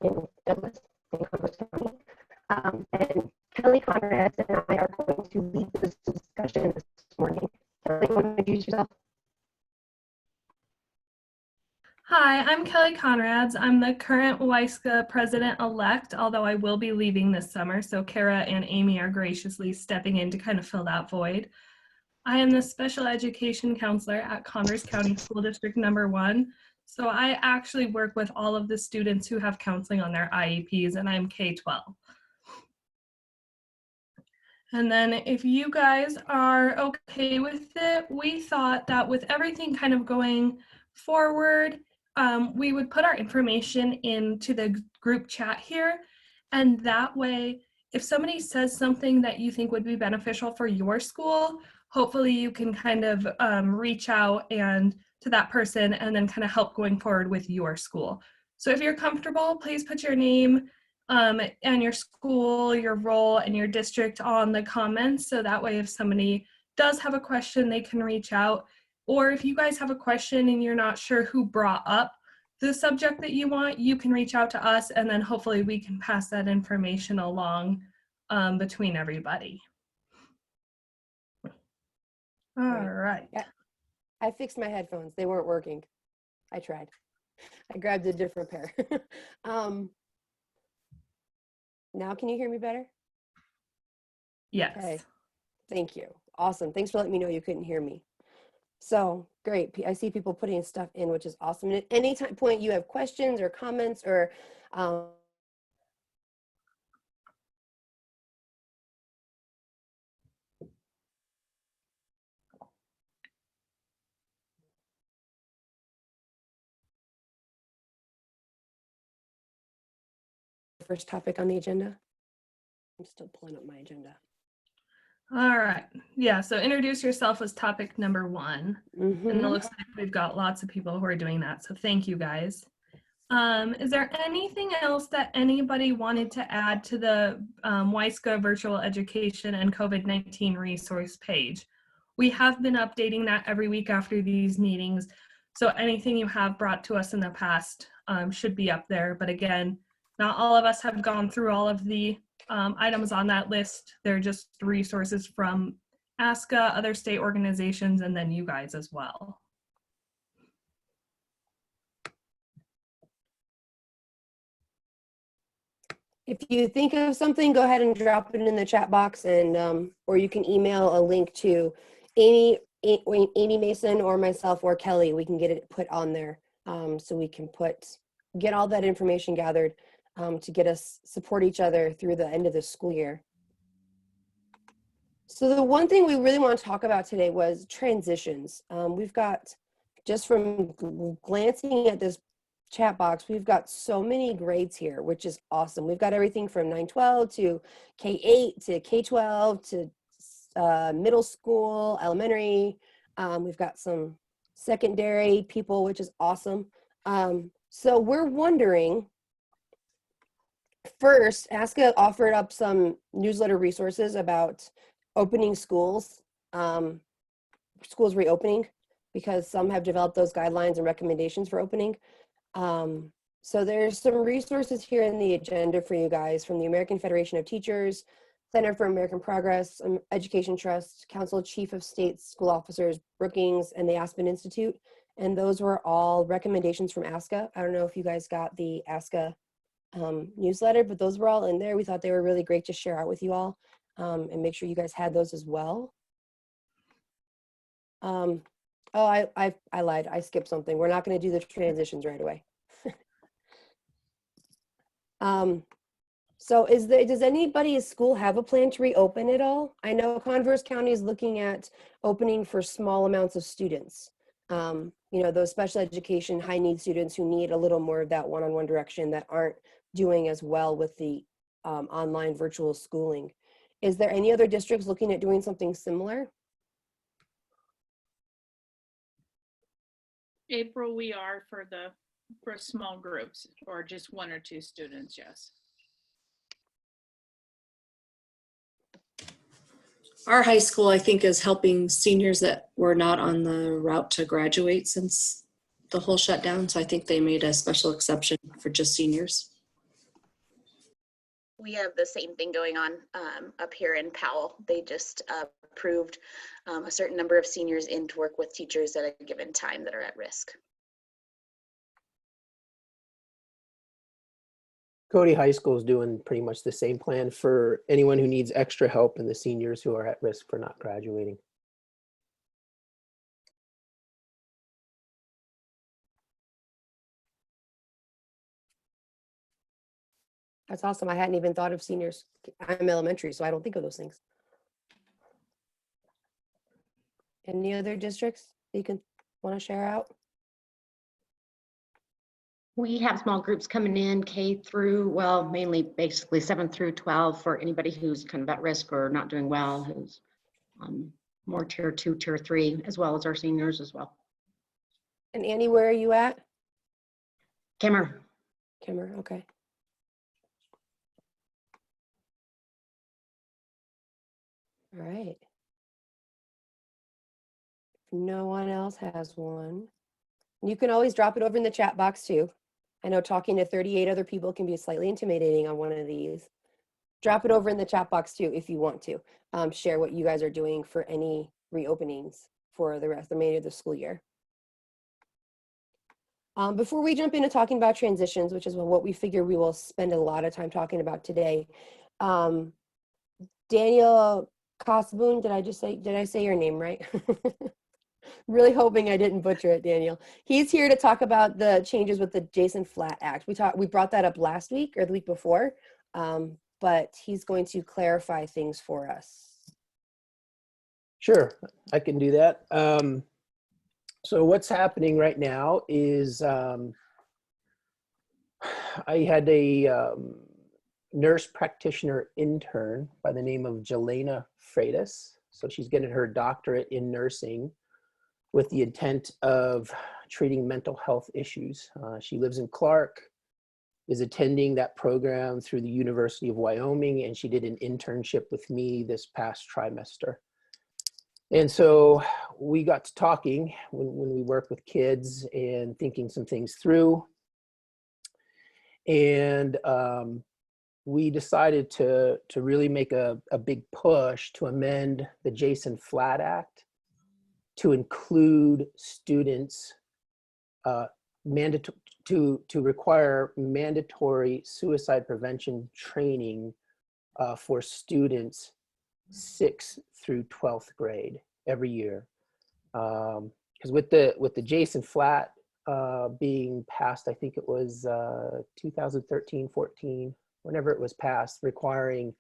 in Douglas and Converse County. And Kelly Conrad and I are going to lead this discussion this morning. Kelly, you want to introduce yourself? Hi, I'm Kelly Conrads. I'm the current WYSCA president-elect, although I will be leaving this summer, so Kara and Amy are graciously stepping in to kind of fill that void. I am the special education counselor at Converse County School District number 1. So I actually work with all of the students who have counseling on their IEPs, and I'm K-12. And then if you guys are okay with it, we thought that with everything kind of going forward, we would put our information into the group chat here. And that way, if somebody says something that you think would be beneficial for your school, hopefully you can kind of reach out and to that person and then kind of help going forward with your school. So if you're comfortable, please put your name and your school, your role, and your district on the comments. So that way if somebody does have a question, they can reach out. Or if you guys have a question and you're not sure who brought up the subject that you want, you can reach out to us and then hopefully we can pass that information along between everybody. All right. Yeah, I fixed my headphones. They weren't working. I tried. I grabbed a different pair. Now can you hear me better? Yes. Okay. Thank you. Awesome. Thanks for letting me know you couldn't hear me. So great. I see people putting stuff in, which is awesome. And at any point you have questions or comments or first topic on the agenda. I'm still pulling up my agenda. All right. Yeah, so introduce yourself was topic number 1. And it looks like we've got lots of people who are doing that. So thank you guys. Is there anything else that anybody wanted to add to the WYSCA virtual education and COVID-19 resource page? We have been updating that every week after these meetings. So anything you have brought to us in the past should be up there. But again, not all of us have gone through all of the items on that list. They're just resources from ASCA, other state organizations, and then you guys as well. If you think of something, go ahead and drop it in the chat box, and or you can email a link to Amy Mason or myself or Kelly. We can get it put on there, so we can get all that information gathered to get us support each other through the end of the school year. So the one thing we really want to talk about today was transitions. We've got, just from glancing at this chat box, we've got so many grades here, which is awesome. We've got everything from 9-12 to K-8 to K-12 to middle school, elementary. We've got some secondary people, which is awesome. So we're wondering, first, ASCA offered up some newsletter resources about opening schools, schools reopening, because some have developed those guidelines and recommendations for opening. So there's some resources here in the agenda for you guys from the American Federation of Teachers, Center for American Progress, Education Trust, Council Chief of State School Officers, Brookings, and the Aspen Institute. And those were all recommendations from ASCA. I don't know if you guys got the ASCA newsletter, but those were all in there. We thought they were really great to share out with you all, and make sure you guys had those as well. Oh, I lied. I skipped something. We're not going to do the transitions right away. So does anybody's school have a plan to reopen at all? I know Converse County is looking at opening for small amounts of students. You know, those special education high need students who need a little more of that one-on-one direction that aren't doing as well with the online virtual schooling. Is there any other districts looking at doing something similar? April, we are for small groups or just 1 or 2 students, yes. Our high school, I think, is helping seniors that were not on the route to graduate since the whole shutdown. So I think they made a special exception for just seniors. We have the same thing going on up here in Powell. They just approved a certain number of seniors in to work with teachers at a given time that are at risk. Cody High School is doing pretty much the same plan for anyone who needs extra help and the seniors who are at risk for not graduating. That's awesome. I hadn't even thought of seniors. I'm elementary, so I don't think of those things. Any other districts you can want to share out? We have small groups coming in K through, well, mainly basically 7 through 12 for anybody who's kind of at risk or not doing well, who's more tier 2, tier 3, as well as our seniors as well. And Annie, where are you at? Kimmer. Kimmer, okay. All right. If no one else has one, you can always drop it over in the chat box too. I know talking to 38 other people can be slightly intimidating on one of these. Drop it over in the chat box too if you want to. Share what you guys are doing for any reopenings for the remainder of the school year. Before we jump into talking about transitions, which is what we figure we will spend a lot of time talking about today, Daniel Cosboon, did I say your name right? Really hoping I didn't butcher it, Daniel. He's here to talk about the changes with the Jason Flat Act. We brought that up last week or the week before, but he's going to clarify things for us. Sure, I can do that. So what's happening right now is I had a nurse practitioner intern by the name of Jelena Freitas. So she's getting her doctorate in nursing with the intent of treating mental health issues. She lives in Clark, is attending that program through the University of Wyoming, and she did an internship with me this past trimester. And so we got to talking when we work with kids and thinking some things through. And we decided to really make a big push to amend the Jason Flat Act to include students, to require mandatory suicide prevention training for students 6th through 12th grade every year. Because with the Jason Flat being passed, I think it was 2013, 14, whenever it was passed, requiring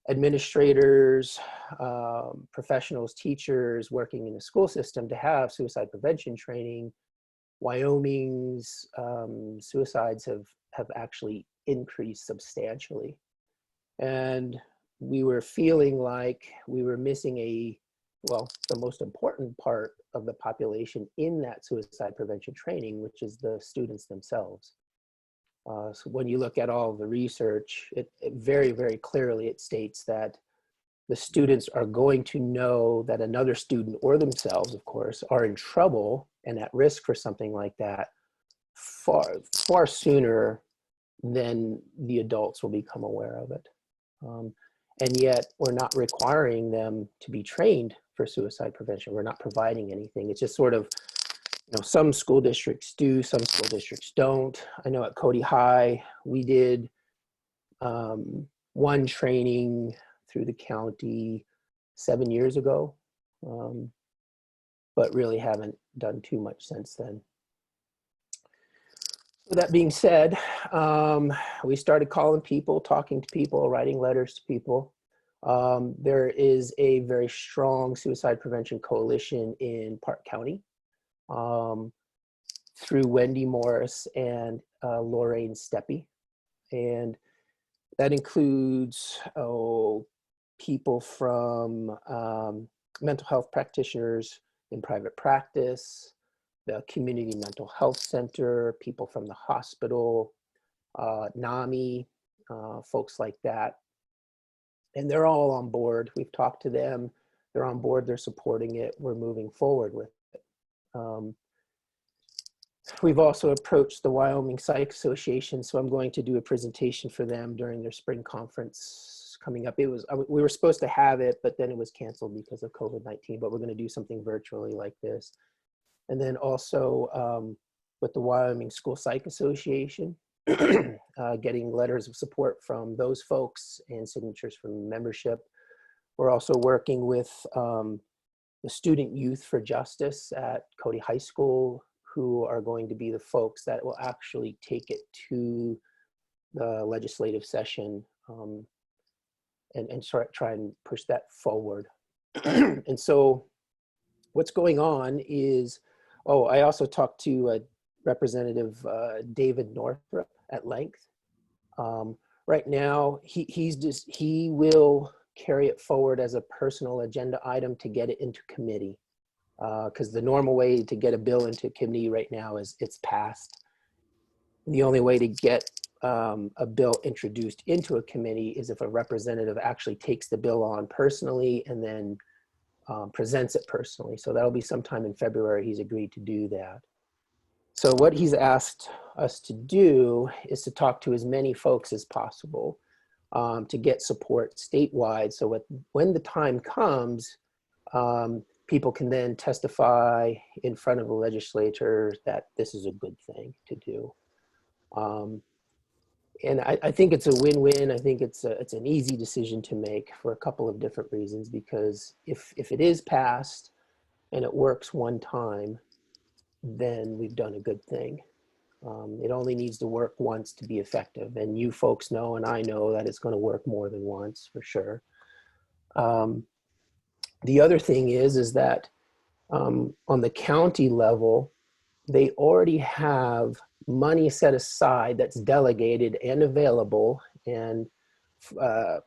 administrators, professionals, teachers working in the school system to have suicide prevention training. Wyoming's suicides have actually increased substantially. And we were feeling like we were missing the most important part of the population in that suicide prevention training, which is the students themselves. So when you look at all the research, it very, very clearly it states that the students are going to know that another student or themselves, of course, are in trouble and at risk for something like that far sooner than the adults will become aware of it. And yet we're not requiring them to be trained for suicide prevention. We're not providing anything. It's just sort of, some school districts do, some school districts don't. I know at Cody High, we did one training through the county 7 years ago, but really haven't done too much since then. So that being said, we started calling people, talking to people, writing letters to people. There is a very strong suicide prevention coalition in Park County through Wendy Morris and Lorraine Steppe. And that includes people from mental health practitioners in private practice, the Community Mental Health Center, people from the hospital, NAMI, folks like that. And they're all on board. We've talked to them. They're on board. They're supporting it. We're moving forward with it. We've also approached the Wyoming Psych Association, so I'm going to do a presentation for them during their spring conference coming up. We were supposed to have it, but then it was canceled because of COVID-19, but we're going to do something virtually like this. And then also with the Wyoming School Psych Association, getting letters of support from those folks and signatures from membership. We're also working with the Student Youth for Justice at Cody High School, who are going to be the folks that will actually take it to the legislative session and try and push that forward. And so what's going on is, I also talked to Representative David Northrup at length. Right now, he will carry it forward as a personal agenda item to get it into committee. Because the normal way to get a bill into committee right now is it's passed. The only way to get a bill introduced into a committee is if a representative actually takes the bill on personally and then presents it personally. So that'll be sometime in February. He's agreed to do that. So what he's asked us to do is to talk to as many folks as possible to get support statewide. So when the time comes, people can then testify in front of the legislature that this is a good thing to do. And I think it's a win-win. I think it's an easy decision to make for a couple of different reasons, because if it is passed and it works one time, then we've done a good thing. It only needs to work once to be effective. And you folks know, and I know, that it's going to work more than once for sure. The other thing is that on the county level, they already have money set aside that's delegated and available, and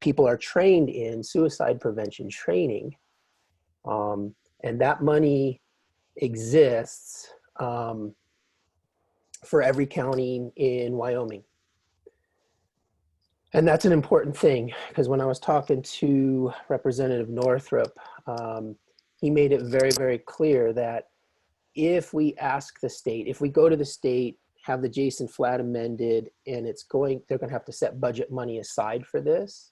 people are trained in suicide prevention training. And that money exists for every county in Wyoming. And that's an important thing, because when I was talking to Representative Northrup, he made it very, very clear that if we ask the state, if we go to the state, have the Jason Flat amended, and they're going to have to set budget money aside for this,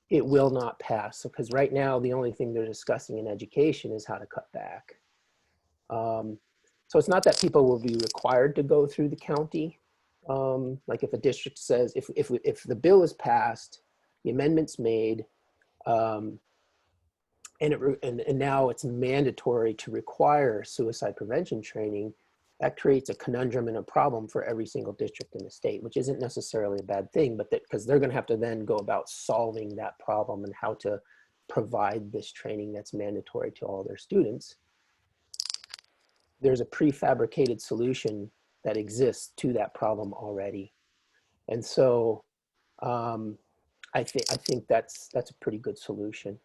it will not pass. Because right now, the only thing they're discussing in education is how to cut back. So it's not that people will be required to go through the county. Like if a district says, if the bill is passed, the amendment's made, and now it's mandatory to require suicide prevention training, that creates a conundrum and a problem for every single district in the state, which isn't necessarily a bad thing, but because they're going to have to then go about solving that problem and how to provide this training that's mandatory to all their students. There's a prefabricated solution that exists to that problem already. And so I think that's a pretty good solution.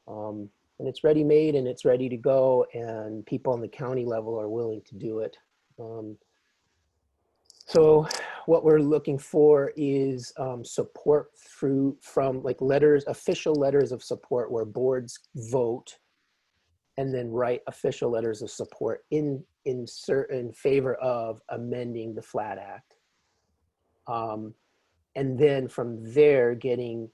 And it's ready made and it's ready to go, and people on the county level are willing to do it. So what we're looking for is support from like official letters of support where boards vote and then write official letters of support in favor of amending the Flat Act. And then from there, getting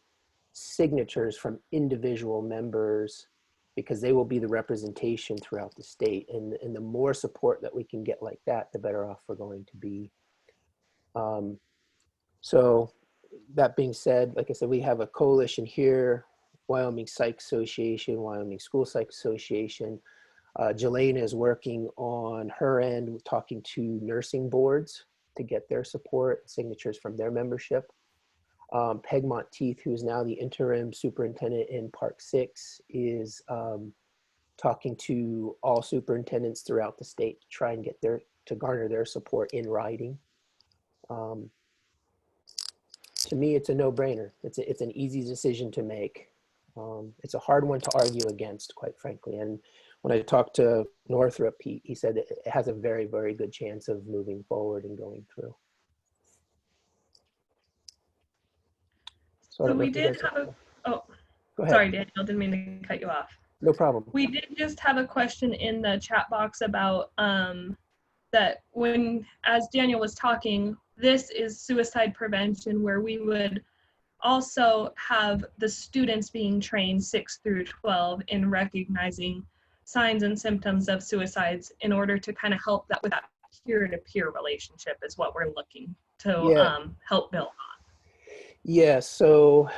signatures from individual members, because they will be the representation throughout the state. And the more support that we can get like that, the better off we're going to be. So that being said, like I said, we have a coalition here, Wyoming Psych Association, Wyoming School Psych Association. Jelena is working on her end, talking to nursing boards to get their support, signatures from their membership. Peg Monteith, who is now the interim superintendent in Park 6, is talking to all superintendents throughout the state to try and get to garner their support in writing. To me, it's a no-brainer. It's an easy decision to make. It's a hard one to argue against, quite frankly. And when I talked to Northrup, he said that it has a very, very good chance of moving forward and going through. So we did have Go ahead. Sorry, Daniel, didn't mean to cut you off. No problem. We did just have a question in the chat box about that when, as Daniel was talking, this is suicide prevention, where we would also have the students being trained 6 through 12 in recognizing signs and symptoms of suicides in order to kind of help that with that peer-to-peer relationship is what we're looking to Yeah. help build. Yeah, so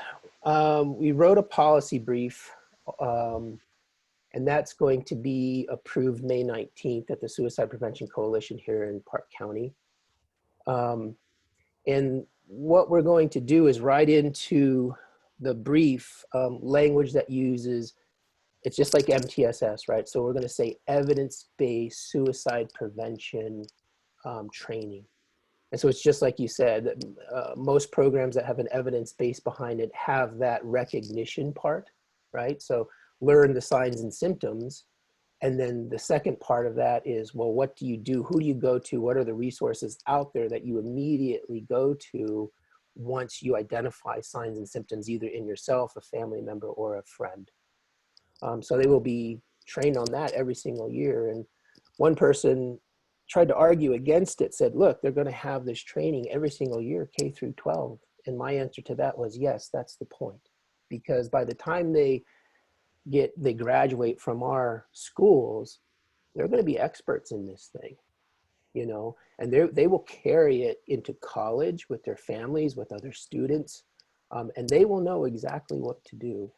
we wrote a policy brief, and that's going to be approved May 19th at the Suicide Prevention Coalition here in Park County. And what we're going to do is write into the brief language that uses, it's just like MTSS, right? So we're going to say evidence-based suicide prevention training. And so it's just like you said, most programs that have an evidence base behind it have that recognition part, right? So learn the signs and symptoms. And then the second part of that is, well, what do you do? Who do you go to? What are the resources out there that you immediately go to once you identify signs and symptoms, either in yourself, a family member, or a friend? So they will be trained on that every single year. And one person tried to argue against it, said, look, they're going to have this training every single year, K through 12. And my answer to that was, yes, that's the point. Because by the time they graduate from our schools, they're going to be experts in this thing, you know, and they will carry it into college with their families, with other students, and they will know exactly what to do.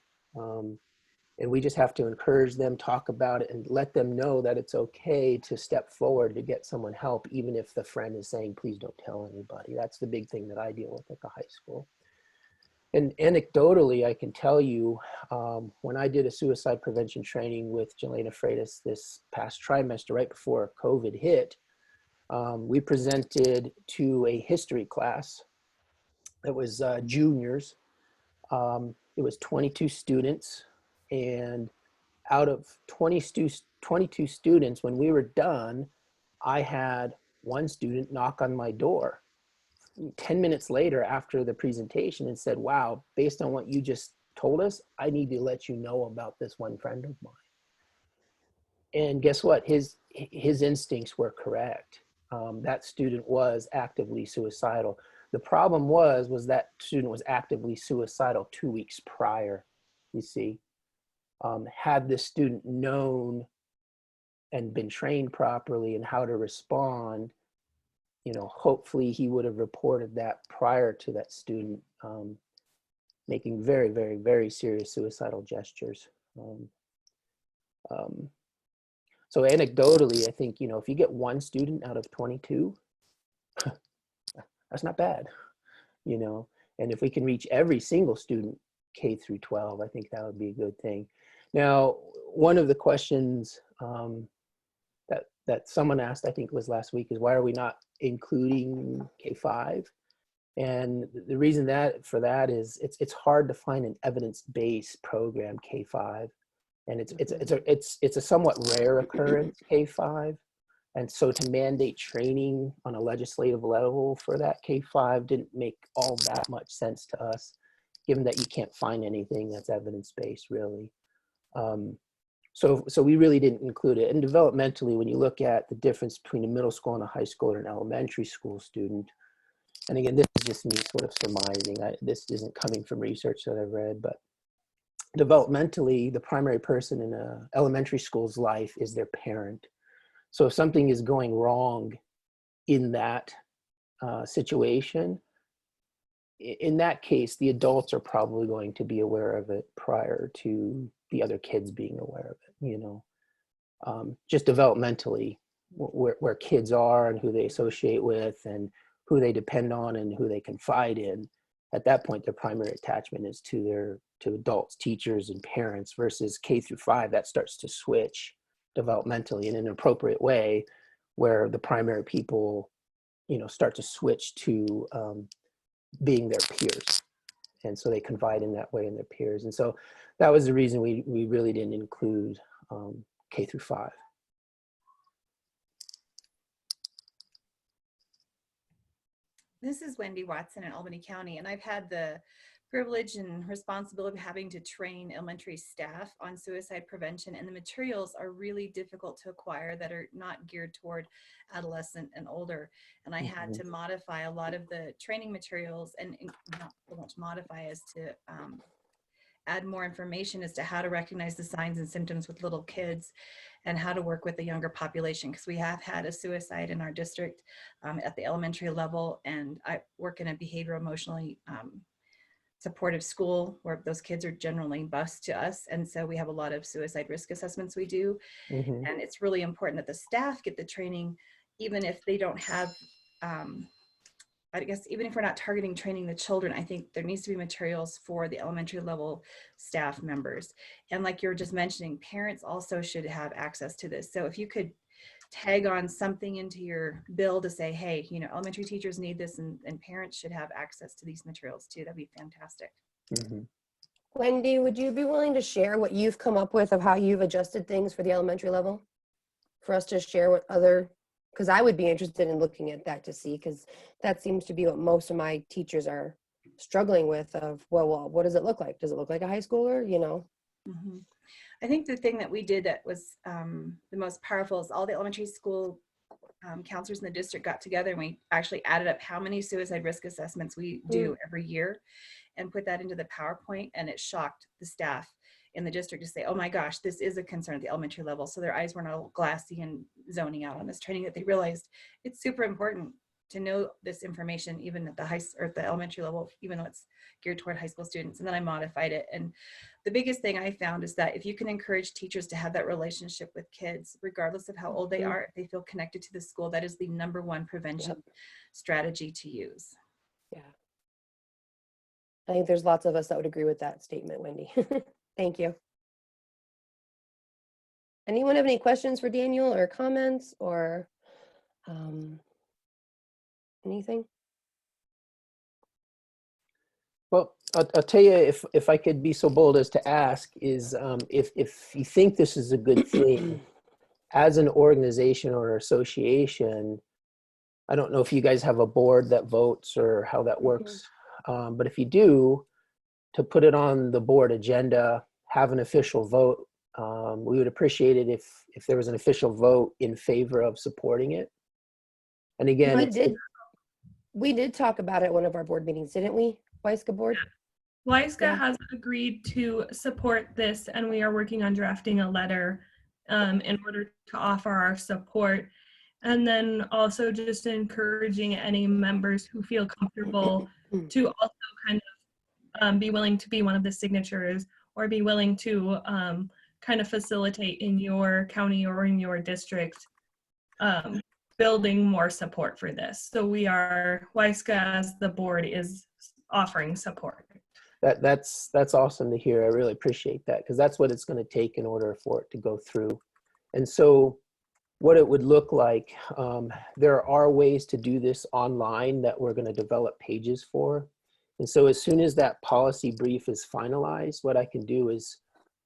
And we just have to encourage them, talk about it, and let them know that it's okay to step forward to get someone help, even if the friend is saying, please don't tell anybody. That's the big thing that I deal with at the high school. And anecdotally, I can tell you, when I did a suicide prevention training with Jelena Freitas this past trimester, right before COVID hit, we presented to a history class that was juniors. It was 22 students, and out of 22 students, when we were done, I had one student knock on my door 10 minutes later after the presentation and said, wow, based on what you just told us, I need to let you know about this one friend of mine. And guess what? His instincts were correct. That student was actively suicidal. The problem was that student was actively suicidal 2 weeks prior, you see. Had this student known and been trained properly in how to respond, you know, hopefully he would have reported that prior to that student making very, very, very serious suicidal gestures. So anecdotally, I think, you know, if you get one student out of 22, that's not bad, you know, and if we can reach every single student K through 12, I think that would be a good thing. Now, one of the questions that someone asked, I think it was last week, is why are we not including K5? And the reason for that is it's hard to find an evidence-based program K5, and it's a somewhat rare occurrence K5, and so to mandate training on a legislative level for that K5 didn't make all that much sense to us, given that you can't find anything that's evidence-based really. So we really didn't include it. And developmentally, when you look at the difference between a middle school and a high school and an elementary school student, and again, this is just me sort of surmising, this isn't coming from research that I've read, but developmentally, the primary person in an elementary school's life is their parent. So if something is going wrong in that situation, in that case, the adults are probably going to be aware of it prior to the other kids being aware of it, you know. Just developmentally, where kids are and who they associate with and who they depend on and who they confide in. At that point, their primary attachment is to adults, teachers, and parents, versus K through 5, that starts to switch developmentally in an appropriate way, where the primary people, you know, start to switch to being their peers. And so they confide in that way in their peers. And so that was the reason we really didn't include K through 5. This is Wendy Watson in Albany County, and I've had the privilege and responsibility of having to train elementary staff on suicide prevention, and the materials are really difficult to acquire that are not geared toward adolescent and older. And I had to modify a lot of the training materials, and not so much modify as to add more information as to how to recognize the signs and symptoms with little kids and how to work with the younger population, because we have had a suicide in our district at the elementary level, and I work in a behavioral emotionally supportive school where those kids are generally bused to us, and so we have a lot of suicide risk assessments we do. And it's really important that the staff get the training, even if they don't have I guess even if we're not targeting training the children, I think there needs to be materials for the elementary level staff members. And like you were just mentioning, parents also should have access to this. So if you could tag on something into your bill to say, hey, you know, elementary teachers need this, and parents should have access to these materials too, that'd be fantastic. Wendy, would you be willing to share what you've come up with of how you've adjusted things for the elementary level? For us to share what other, because I would be interested in looking at that to see, because that seems to be what most of my teachers are struggling with of, well, what does it look like? Does it look like a high schooler, you know? I think the thing that we did that was the most powerful is all the elementary school counselors in the district got together, and we actually added up how many suicide risk assessments we do every year and put that into the PowerPoint, and it shocked the staff in the district to say, oh my gosh, this is a concern at the elementary level. So their eyes weren't all glassy and zoning out on this training, that they realized it's super important to know this information, even at the the elementary level, even though it's geared toward high school students. And then I modified it. And the biggest thing I found is that if you can encourage teachers to have that relationship with kids, regardless of how old they are, if they feel connected to the school, that is the #1 prevention strategy to use. Yeah. I think there's lots of us that would agree with that statement, Wendy. Thank you. Anyone have any questions for Daniel or comments or anything? Well, I'll tell you, if I could be so bold as to ask, is if you think this is a good thing, as an organization or association, I don't know if you guys have a board that votes or how that works, but if you do, to put it on the board agenda, have an official vote. We would appreciate it if there was an official vote in favor of supporting it. And again, we did talk about it at one of our board meetings, didn't we? WISCA board? WISCA has agreed to support this, and we are working on drafting a letter in order to offer our support. And then also just encouraging any members who feel comfortable to also kind of be willing to be one of the signatures, or be willing to kind of facilitate in your county or in your district building more support for this. So WISCA as the board is offering support. That's awesome to hear. I really appreciate that, because that's what it's going to take in order for it to go through. And so what it would look like, there are ways to do this online that we're going to develop pages for. And so as soon as that policy brief is finalized, what I can do is,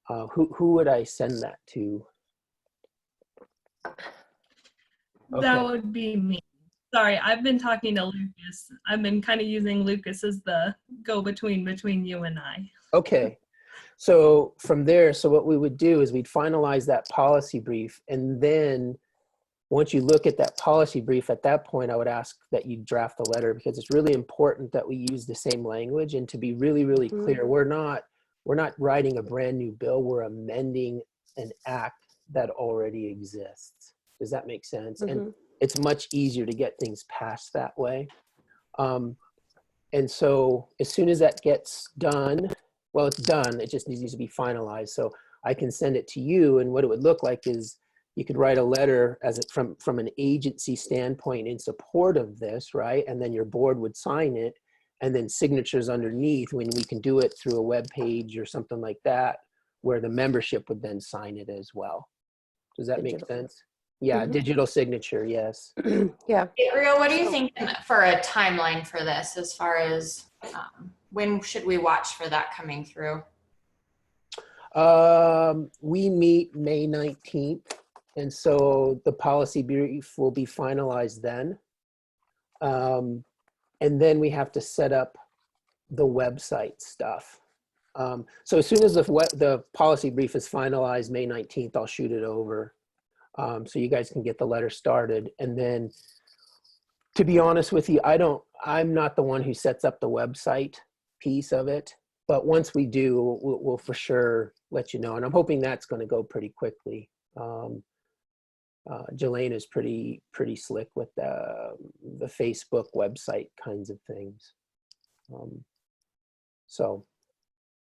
who would I send that to? That would be me. Sorry, I've been talking to Lucas. I've been kind of using Lucas as the go-between between you and I. Okay. So from there, so what we would do is we'd finalize that policy brief, and then once you look at that policy brief, at that point, I would ask that you draft a letter, because it's really important that we use the same language. And to be really, really clear, we're not writing a brand new bill. We're amending an act that already exists. Does that make sense? And it's much easier to get things passed that way. And so as soon as that gets done, well, it's done. It just needs to be finalized. So I can send it to you. And what it would look like is you could write a letter from an agency standpoint in support of this, right? And then your board would sign it, and then signatures underneath, when we can do it through a web page or something like that, where the membership would then sign it as well. Does that make sense? Yeah, digital signature, yes. Yeah. Gabriel, what do you think for a timeline for this, as far as when should we watch for that coming through? We meet May 19th, and so the policy brief will be finalized then. And then we have to set up the website stuff. So as soon as the policy brief is finalized, May 19th, I'll shoot it over. So you guys can get the letter started. And then, to be honest with you, I'm not the one who sets up the website piece of it, but once we do, we'll for sure let you know. And I'm hoping that's going to go pretty quickly. Jelaine is pretty slick with the Facebook website kinds of things. So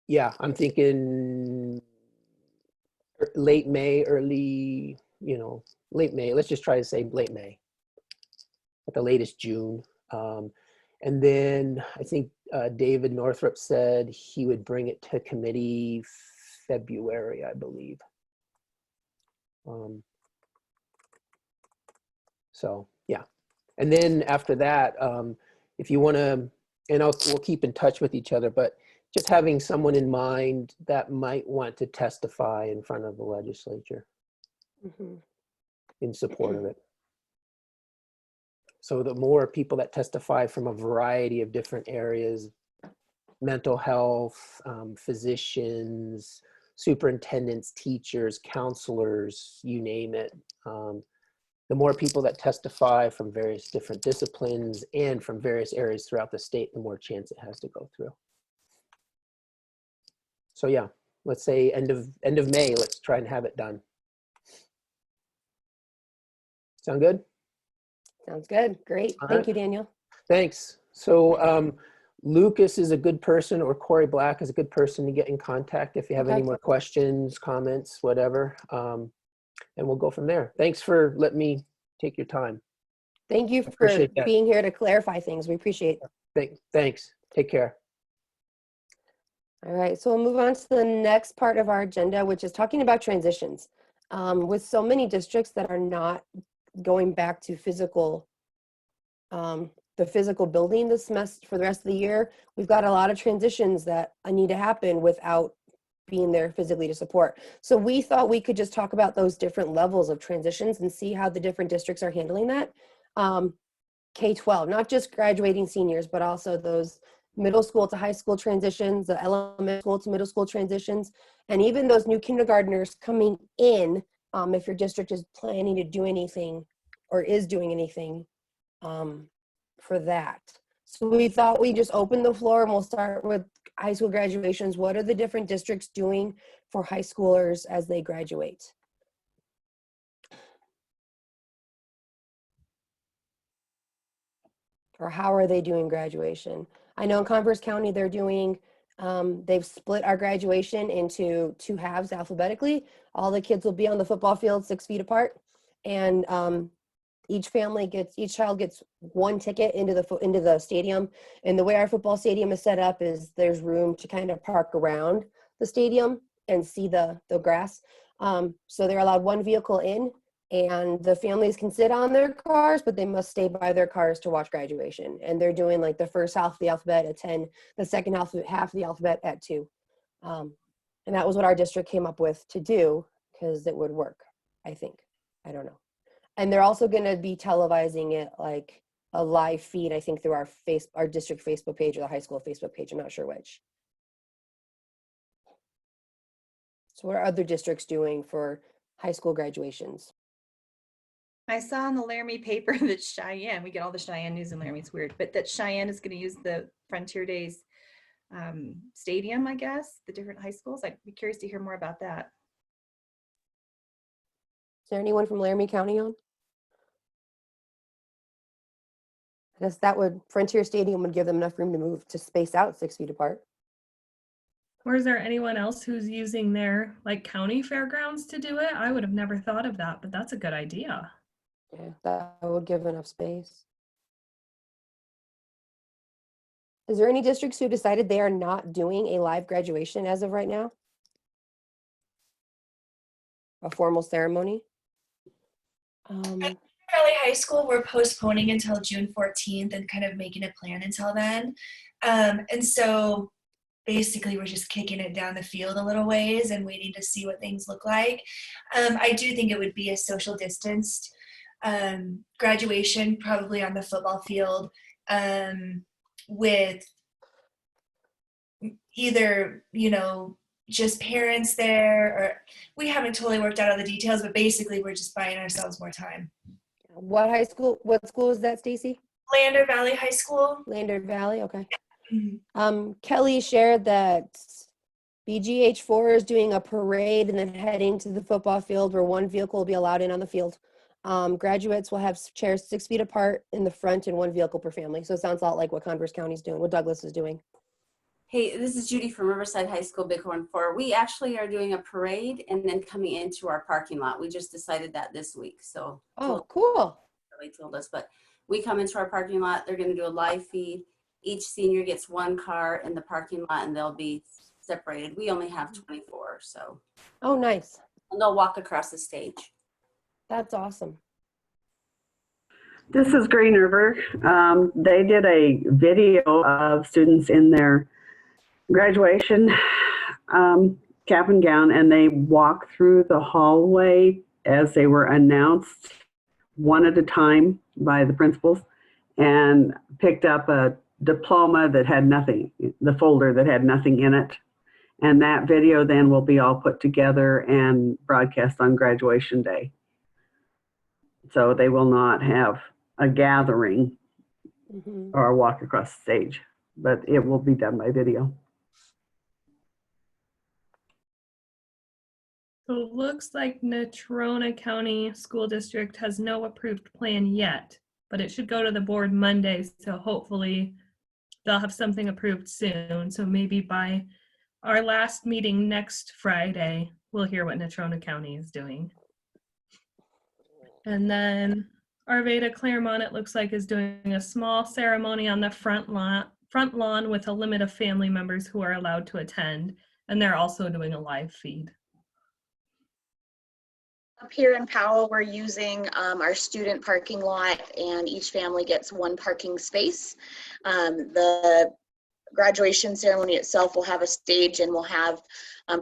yeah, I'm thinking late May, late May. Let's just try to say late May, at the latest June. And then I think David Northrup said he would bring it to committee February, I believe. So yeah, and then after that, if you want to, and we'll keep in touch with each other, but just having someone in mind that might want to testify in front of the legislature in support of it. So the more people that testify from a variety of different areas, mental health, physicians, superintendents, teachers, counselors, you name it. The more people that testify from various different disciplines and from various areas throughout the state, the more chance it has to go through. So yeah, let's say end of May, let's try and have it done. Sound good? Sounds good. Great. All Thank right. you, Daniel. Thanks. So Lucas is a good person, or Corey Black is a good person to get in contact if you have any more questions, comments, whatever. And we'll go from there. Thanks for letting me take your time. Thank you for Appreciate that. being here to clarify things. We appreciate it. Thanks. Take care. All right, so we'll move on to the next part of our agenda, which is talking about transitions. With so many districts that are not going back to the physical building this semester for the rest of the year, we've got a lot of transitions that need to happen without being there physically to support. So we thought we could just talk about those different levels of transitions and see how the different districts are handling that. K-12, not just graduating seniors, but also those middle school to high school transitions, the elementary school to middle school transitions, and even those new kindergartners coming in, if your district is planning to do anything or is doing anything for that. So we thought we'd just open the floor and we'll start with high school graduations. What are the different districts doing for high schoolers as they graduate? Or how are they doing graduation? I know in Converse County they're doing, they've split our graduation into 2 halves alphabetically. All the kids will be on the football field 6 feet apart, and each child gets 1 ticket into the stadium. And the way our football stadium is set up is there's room to kind of park around the stadium and see the grass. So they're allowed 1 vehicle in, and the families can sit on their cars, but they must stay by their cars to watch graduation. And they're doing like the first half of the alphabet at 10, the second half of the alphabet at 2. And that was what our district came up with to do, because it would work, I think. I don't know. And they're also going to be televising it like a live feed, I think, through our district Facebook page or the high school Facebook page. I'm not sure which. So what are other districts doing for high school graduations? I saw in the Laramie paper that Cheyenne, we get all the Cheyenne news in Laramie, it's weird, but that Cheyenne is going to use the Frontier Days stadium, I guess, the different high schools. I'd be curious to hear more about that. Is there anyone from Laramie County on? I guess Frontier Stadium would give them enough room to move to space out 6 feet apart. Or is there anyone else who's using their like county fairgrounds to do it? I would have never thought of that, but that's a good idea. Yeah, that would give enough space. Is there any districts who decided they are not doing a live graduation as of right now? A formal ceremony? Valley High School, we're postponing until June 14th and kind of making a plan until then. And so basically we're just kicking it down the field a little ways and waiting to see what things look like. I do think it would be a social distanced graduation, probably on the football field, with either, just parents there, or we haven't totally worked out all the details, but basically we're just buying ourselves more time. What school is that, Stacy? Lander Valley High School. Lander Valley, okay. Mhm. Kelly shared that BGH4 is doing a parade and then heading to the football field where one vehicle will be allowed in on the field. Graduates will have chairs 6 feet apart in the front and one vehicle per family. So it sounds a lot like what Converse County's doing, what Douglas is doing. Hey, this is Judy from Riverside High School, Bighorn 4. We actually are doing a parade and then coming into our parking lot. We just decided that this week. So Oh, cool. Really told us, but we come into our parking lot. They're going to do a live feed. Each senior gets one car in the parking lot and they'll be separated. We only have 24, so. Oh, nice. And they'll walk across the stage. That's awesome. This is Green River. They did a video of students in their graduation cap and gown, and they walked through the hallway as they were announced one at a time by the principals, and picked up a diploma that had nothing, the folder that had nothing in it. And that video then will be all put together and broadcast on graduation day. So they will not have a gathering or a walk across the stage, but it will be done by video. So it looks like Natrona County School District has no approved plan yet, but it should go to the board Monday. So hopefully they'll have something approved soon. So maybe by our last meeting next Friday, we'll hear what Natrona County is doing. And then Arvada Claremont, it looks like, is doing a small ceremony on the front lawn with a limit of family members who are allowed to attend. And they're also doing a live feed. Up here in Powell, we're using our student parking lot, and each family gets one parking space. The graduation ceremony itself will have a stage, and we'll have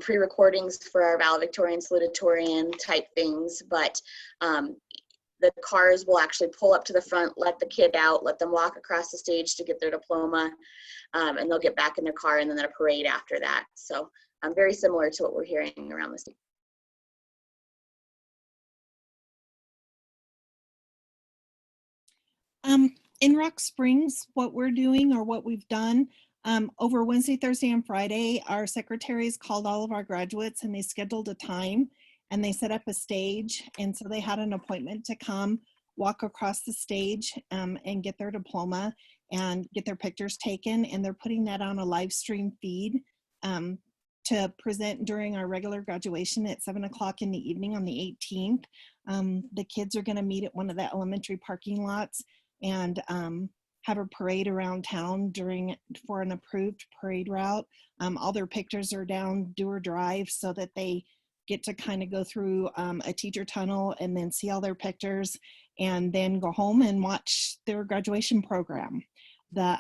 pre-recordings for our valedictorian, salutatorian type things, but the cars will actually pull up to the front, let the kid out, let them walk across the stage to get their diploma, and they'll get back in their car, and then a parade after that. So very similar to what we're hearing around the state. In Rock Springs, what we're doing or what we've done over Wednesday, Thursday, and Friday, our secretaries called all of our graduates and they scheduled a time and they set up a stage. And so they had an appointment to come walk across the stage and get their diploma and get their pictures taken. And they're putting that on a live stream feed to present during our regular graduation at 7 o'clock in the evening on the 18th. The kids are going to meet at one of the elementary parking lots and have a parade around town for an approved parade route. All their pictures are down Dewar Drive so that they get to kind of go through a teacher tunnel and then see all their pictures and then go home and watch their graduation program. The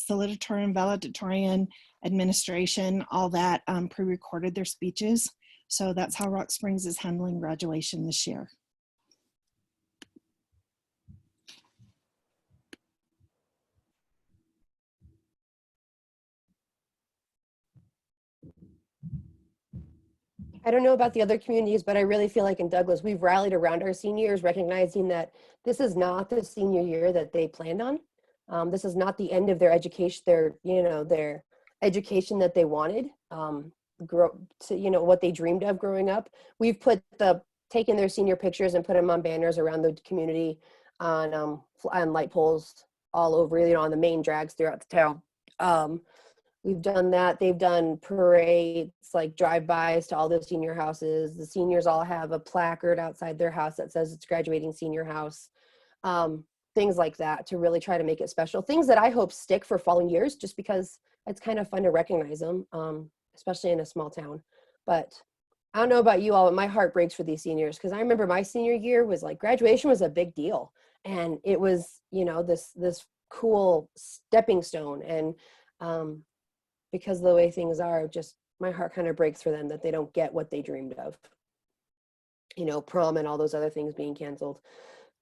salutatorian, valedictorian, administration, all that pre-recorded their speeches. So that's how Rock Springs is handling graduation this year. I don't know about the other communities, but I really feel like in Douglas, we've rallied around our seniors, recognizing that this is not the senior year that they planned on. This is not the end of their education, their education that they wanted, what they dreamed of growing up. We've taken their senior pictures and put them on banners around the community on light poles all over, on the main drags throughout the town. We've done that. They've done parades, like drive-bys to all the senior houses. The seniors all have a placard outside their house that says it's graduating senior house. Things like that to really try to make it special. Things that I hope stick for following years, just because it's kind of fun to recognize them, especially in a small town. But I don't know about you all, but my heart breaks for these seniors, because I remember my senior year was like, graduation was a big deal. And it was, this cool stepping stone. And because of the way things are, just my heart kind of breaks for them that they don't get what they dreamed of. Prom and all those other things being canceled.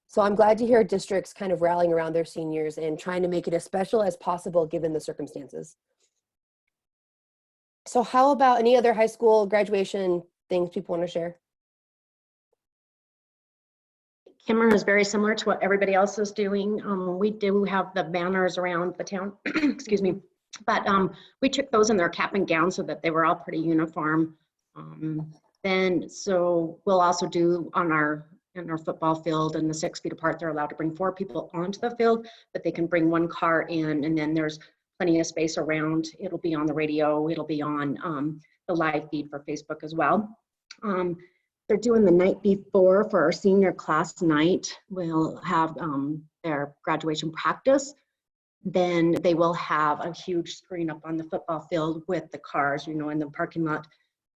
So I'm glad to hear districts kind of rallying around their seniors and trying to make it as special as possible given the circumstances. So how about any other high school graduation things people want to share? Cameron is very similar to what everybody else is doing. We do have the banners around the town, excuse me, but we took those in their cap and gown so that they were all pretty uniform. So we'll also do in our football field, and the 6 feet apart, they're allowed to bring 4 people onto the field, but they can bring 1 car in, and then there's plenty of space around. It'll be on the radio, it'll be on the live feed for Facebook as well. They're doing the night before for our senior class night. We'll have their graduation practice. Then they will have a huge screen up on the football field with the cars, in the parking lot,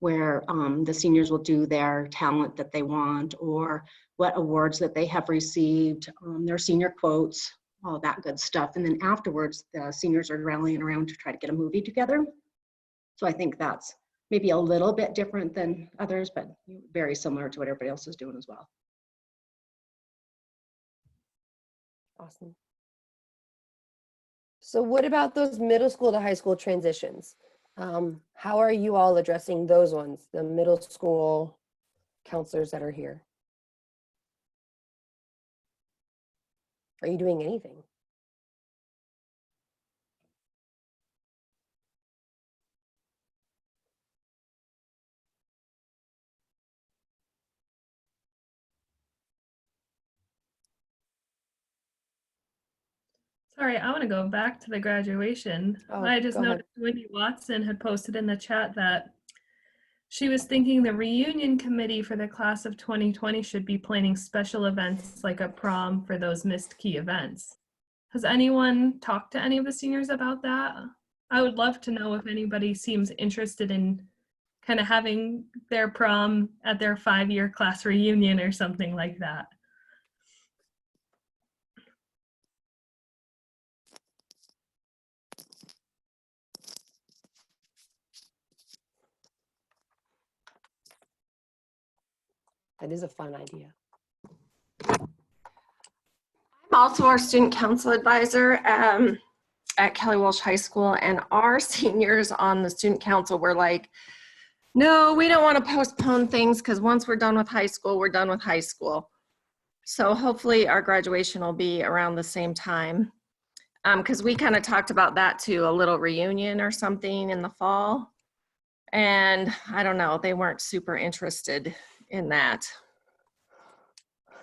where the seniors will do their talent that they want, or what awards that they have received, their senior quotes, all that good stuff. And then afterwards, the seniors are rallying around to try to get a movie together. So I think that's maybe a little bit different than others, but very similar to what everybody else is doing as well. Awesome. So what about those middle school to high school transitions? How are you all addressing those ones, the middle school counselors that are here? Are you doing anything? Sorry, I want to go back to the graduation. Oh, I just go ahead. noticed Wendy Watson had posted in the chat that she was thinking the reunion committee for the class of 2020 should be planning special events like a prom for those missed key events. Has anyone talked to any of the seniors about that? I would love to know if anybody seems interested in kind of having their prom at their 5-year class reunion or something like that. That is a fun idea. I'm also our student council advisor at Kelly Walsh High School, and our seniors on the student council were like, no, we don't want to postpone things because once we're done with high school, we're done with high school. So hopefully our graduation will be around the same time, because we kind of talked about that too, a little reunion or something in the fall. And I don't know, they weren't super interested in that.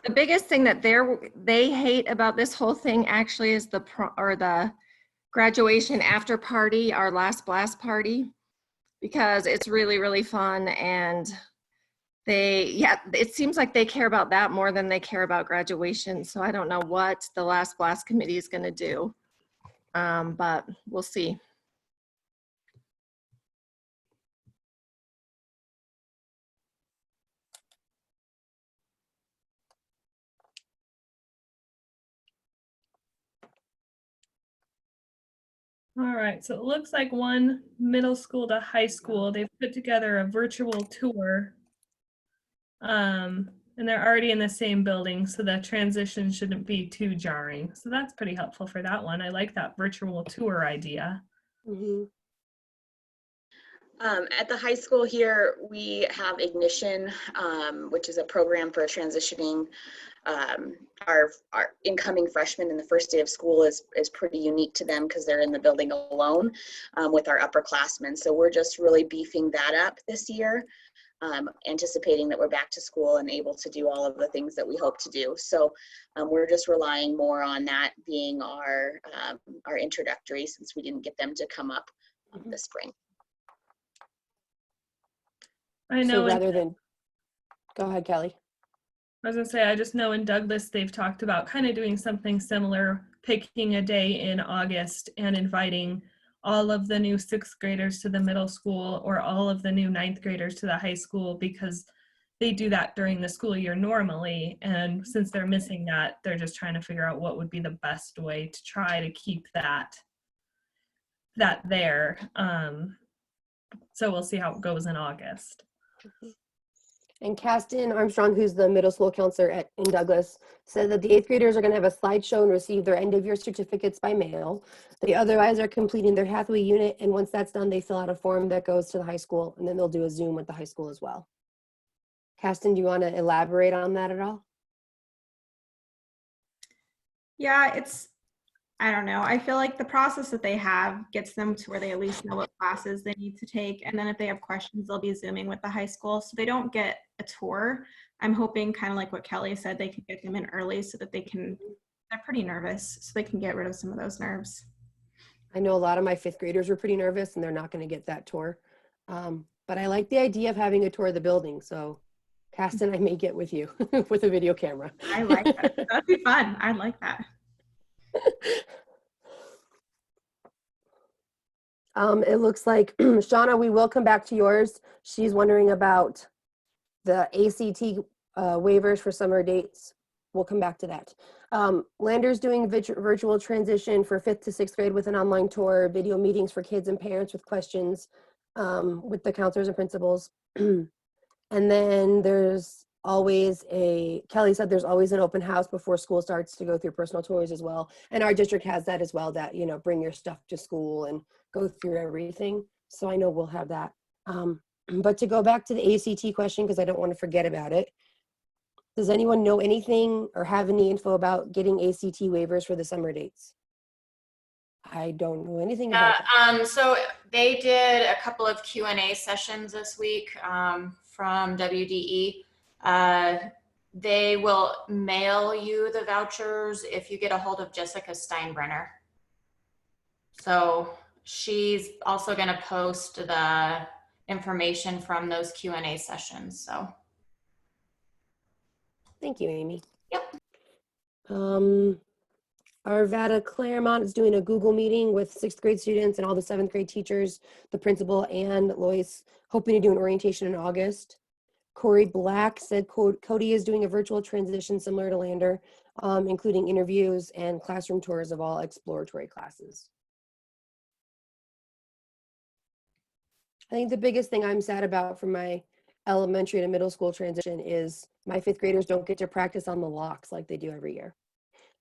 The biggest thing that they hate about this whole thing actually is the graduation after party, our last blast party, because it's really, really fun, and it seems like they care about that more than they care about graduation. So I don't know what the last blast committee is going to do, but we'll see. All right, so it looks like one middle school to high school, they've put together a virtual tour. And they're already in the same building, so that transition shouldn't be too jarring. So that's pretty helpful for that one. I like that virtual tour idea. Mm-hmm. At the high school here, we have Ignition, which is a program for transitioning. Our incoming freshmen in the first day of school is pretty unique to them because they're in the building alone with our upperclassmen. So we're just really beefing that up this year, anticipating that we're back to school and able to do all of the things that we hope to do. So we're just relying more on that being our introductory, since we didn't get them to come up this spring. I know. So rather than, go ahead, Kelly. I was gonna say, I just know in Douglas, they've talked about kind of doing something similar, picking a day in August and inviting all of the new 6th graders to the middle school or all of the new 9th graders to the high school, because they do that during the school year normally. And since they're missing that, they're just trying to figure out what would be the best way to try to keep that there. So we'll see how it goes in August. And Caston Armstrong, who's the middle school counselor in Douglas, said that the 8th graders are going to have a slideshow and receive their end of year certificates by mail. They otherwise are completing their Hathaway unit. And once that's done, they fill out a form that goes to the high school, and then they'll do a Zoom with the high school as well. Caston, do you want to elaborate on that at all? Yeah, I don't know. I feel like the process that they have gets them to where they at least know what classes they need to take. And then if they have questions, they'll be Zooming with the high school. So they don't get a tour. I'm hoping, kind of like what Kelly said, they can get them in early so that they're pretty nervous, so they can get rid of some of those nerves. I know a lot of my 5th graders were pretty nervous and they're not going to get that tour. But I like the idea of having a tour of the building. So Caston, I may get with you with a video camera. I like that. That'd be fun. I'd like that. It looks like, Shauna, we will come back to yours. She's wondering about the ACT waivers for summer dates. We'll come back to that. Lander's doing virtual transition for 5th to 6th grade with an online tour, video meetings for kids and parents with questions with the counselors and principals. And then there's always Kelly said there's always an open house before school starts to go through personal tours as well. And our district has that as well, that, bring your stuff to school and go through everything. So I know we'll have that. But to go back to the ACT question, because I don't want to forget about it. Does anyone know anything or have any info about getting ACT waivers for the summer dates? I don't know anything about that. So they did a couple of Q&A sessions this week from WDE. They will mail you the vouchers if you get a hold of Jessica Steinbrenner. So she's also going to post the information from those Q&A sessions. So thank you, Amy. Yep. Arvada Claremont is doing a Google meeting with 6th grade students and all the 7th grade teachers, the principal and Lois, hoping to do an orientation in August. Corey Black said Cody is doing a virtual transition similar to Lander, including interviews and classroom tours of all exploratory classes. I think the biggest thing I'm sad about from my elementary to middle school transition is my 5th graders don't get to practice on the locks like they do every year.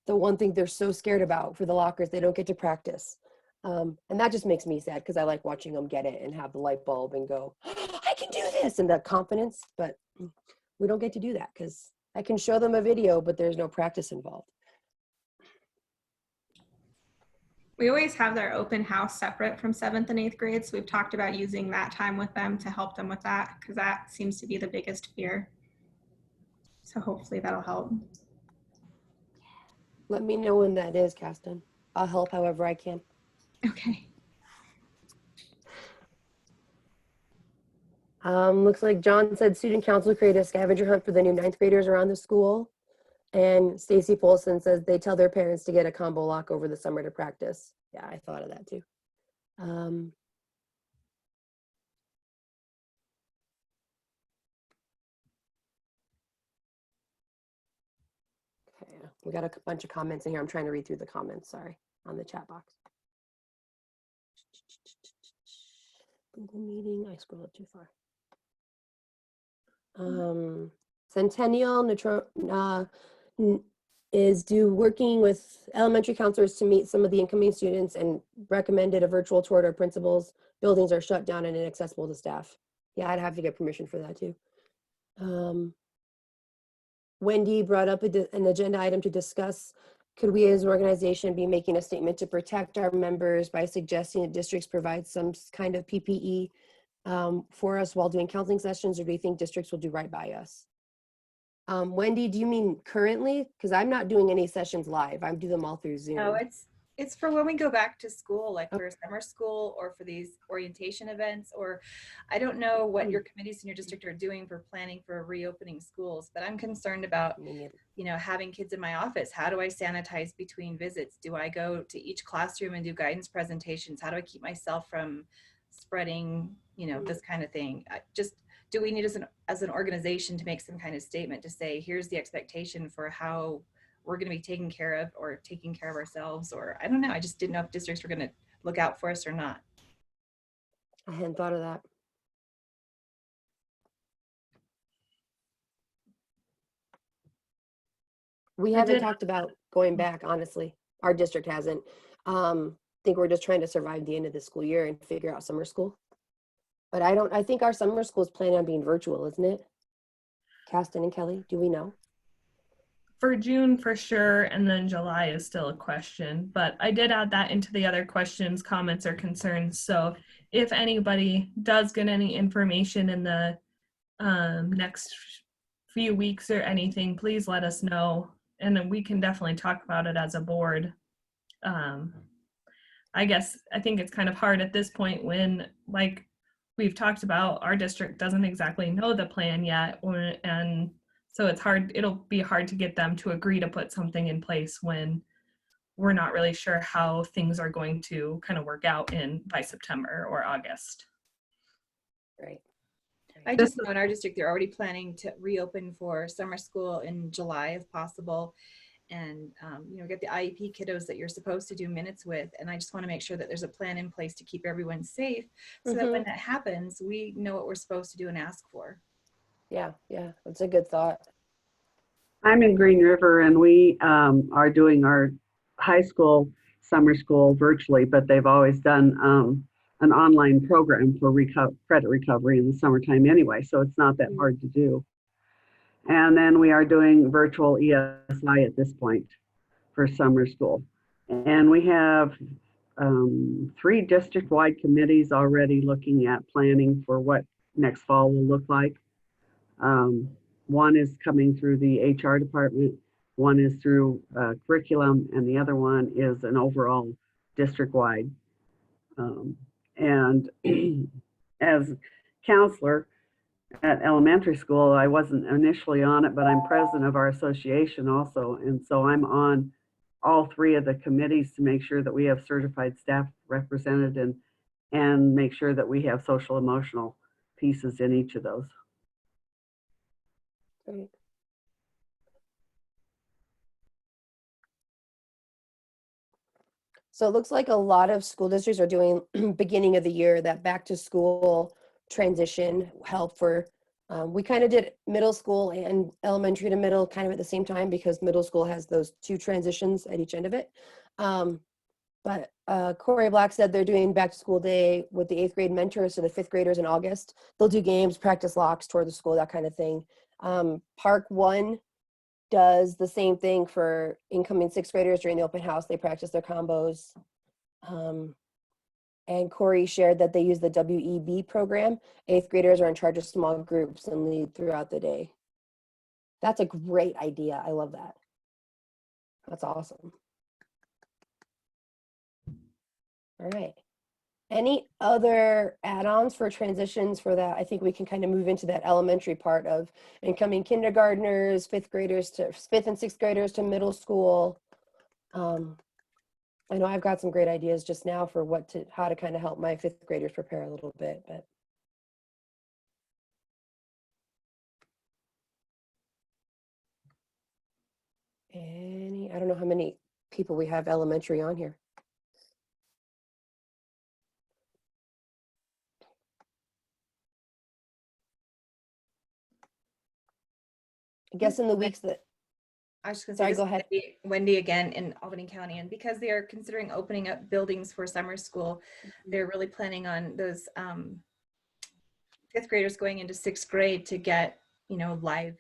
The one thing they're so scared about for the lockers, they don't get to practice. And that just makes me sad because I like watching them get it and have the light bulb and go, I can do this, and the confidence, but we don't get to do that because I can show them a video, but there's no practice involved. We always have their open house separate from 7th and 8th grade. So we've talked about using that time with them to help them with that, because that seems to be the biggest fear. So hopefully that'll help. Let me know when that is, Caston. I'll help however I can. Okay. Looks like John said student council created a scavenger hunt for the new 9th graders around the school. And Stacy Polson says they tell their parents to get a combo lock over the summer to practice. Yeah, I thought of that too. Okay, we got a bunch of comments in here. I'm trying to read through the comments, sorry, on the chat box. Google meeting, I scrolled up too far. Centennial is working with elementary counselors to meet some of the incoming students and recommended a virtual tour to our principals. Buildings are shut down and inaccessible to staff. Yeah, I'd have to get permission for that too. Wendy brought up an agenda item to discuss, could we as an organization be making a statement to protect our members by suggesting that districts provide some kind of PPE for us while doing counseling sessions, or do you think districts will do right by us? Wendy, do you mean currently? Because I'm not doing any sessions live. I do them all through Zoom. No, it's for when we go back to school, like for summer school or for these orientation events, or I don't know what your committees in your district are doing for planning for reopening schools, but I'm concerned about, having kids in my office. How do I sanitize between visits? Do I go to each classroom and do guidance presentations? How do I keep myself from spreading, this kind of thing? Do we need as an organization to make some kind of statement to say, here's the expectation for how we're going to be taken care of or taking care of ourselves, or I don't know. I just didn't know if districts were going to look out for us or not. I hadn't thought of that. We I haven't did. talked about going back, honestly. Our district hasn't. I think we're just trying to survive the end of the school year and figure out summer school. But I think our summer school is planning on being virtual, isn't it? Caston and Kelly, do we know? For June for sure, and then July is still a question, but I did add that into the other questions, comments, or concerns. So if anybody does get any information in the next few weeks or anything, please let us know, and then we can definitely talk about it as a board. I guess I think it's kind of hard at this point when, like we've talked about, our district doesn't exactly know the plan yet, and so it's hard, it'll be hard to get them to agree to put something in place when we're not really sure how things are going to kind of work out by September or August. Right. I just know in our district, they're already planning to reopen for summer school in July if possible. And, get the IEP kiddos that you're supposed to do minutes with. And I just want to make sure that there's a plan in place to keep everyone safe so that when that happens, we know what we're supposed to do and ask for. Yeah, that's a good thought. I'm in Green River, and we are doing our high school summer school virtually, but they've always done an online program for credit recovery in the summertime anyway, so it's not that hard to do. And then we are doing virtual ESI at this point for summer school. And we have 3 district-wide committees already looking at planning for what next fall will look like. One is coming through the HR department, one is through curriculum, and the other one is an overall district-wide. And as counselor at elementary school, I wasn't initially on it, but I'm president of our association also. And so I'm on all 3 of the committees to make sure that we have certified staff represented and make sure that we have social emotional pieces in each of those. Great. So it looks like a lot of school districts are doing beginning of the year that back to school transition help for, we kind of did middle school and elementary to middle kind of at the same time because middle school has those 2 transitions at each end of it. But Corey Black said they're doing back to school day with the 8th grade mentors to the 5th graders in August. They'll do games, practice locks toward the school, that kind of thing. Park 1 does the same thing for incoming 6th graders during the open house. They practice their combos. And Corey shared that they use the WEB program. 8th graders are in charge of small groups and lead throughout the day. That's a great idea. I love that. That's awesome. All right. Any other add-ons for transitions for that? I think we can kind of move into that elementary part of incoming kindergartners, 5th graders to 5th and 6th graders to middle school. I know I've got some great ideas just now for how to kind of help my 5th graders prepare a little bit, but. I don't know how many people we have elementary on here. I guess in the weeks that. I was just Sorry, going go to say, Wendy again in Albany County, and because they are considering opening up buildings for summer school, they're really planning on those 5th graders going into 6th grade to get, live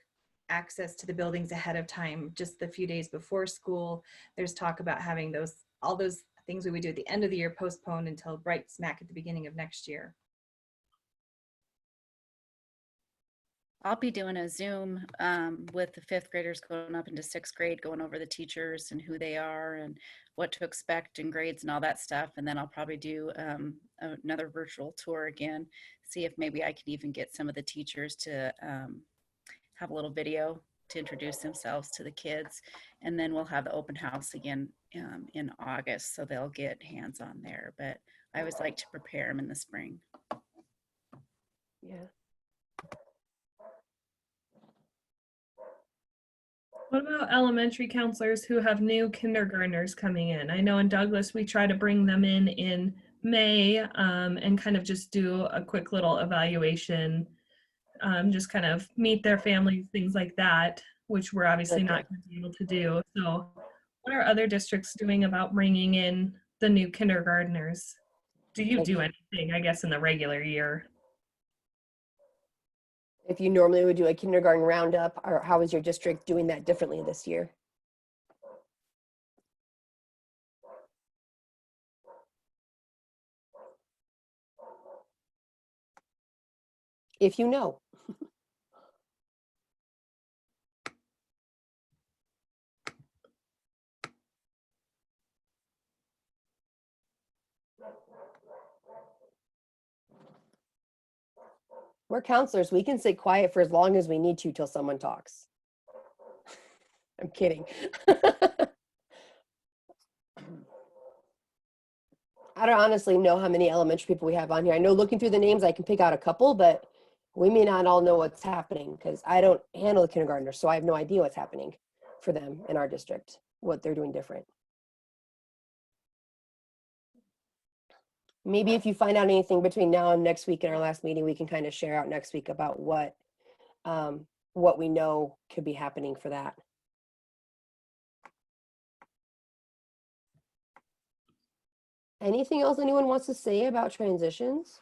access to the buildings ahead of time, just the few days before school. There's talk about having all those things we would do at the end of the year postponed until right smack at the beginning of next year. I'll be doing a Zoom with the 5th graders going up into 6th grade, going over the teachers and who they are and what to expect and grades and all that stuff. And then I'll probably do another virtual tour again, see if maybe I can even get some of the teachers to have a little video to introduce themselves to the kids. And then we'll have the open house again in August, so they'll get hands-on there. But I always like to prepare them in the spring. Yeah. What about elementary counselors who have new kindergartners coming in? I know in Douglas, we try to bring them in May and kind of just do a quick little evaluation, just kind of meet their families, things like that. which we're obviously Okay. not going to be able to do. So what are other districts doing about bringing in the new kindergartners? Do you do anything, I guess, in the regular year? If you normally would do a kindergarten roundup, or how is your district doing that differently this year? If you know. We're counselors. We can sit quiet for as long as we need to till someone talks. I'm kidding. I don't honestly know how many elementary people we have on here. I know looking through the names, I can pick out a couple, but we may not all know what's happening because I don't handle the kindergartners, so I have no idea what's happening for them in our district, what they're doing different. Maybe if you find out anything between now and next week in our last meeting, we can kind of share out next week about what we know could be happening for that. Anything else anyone wants to say about transitions?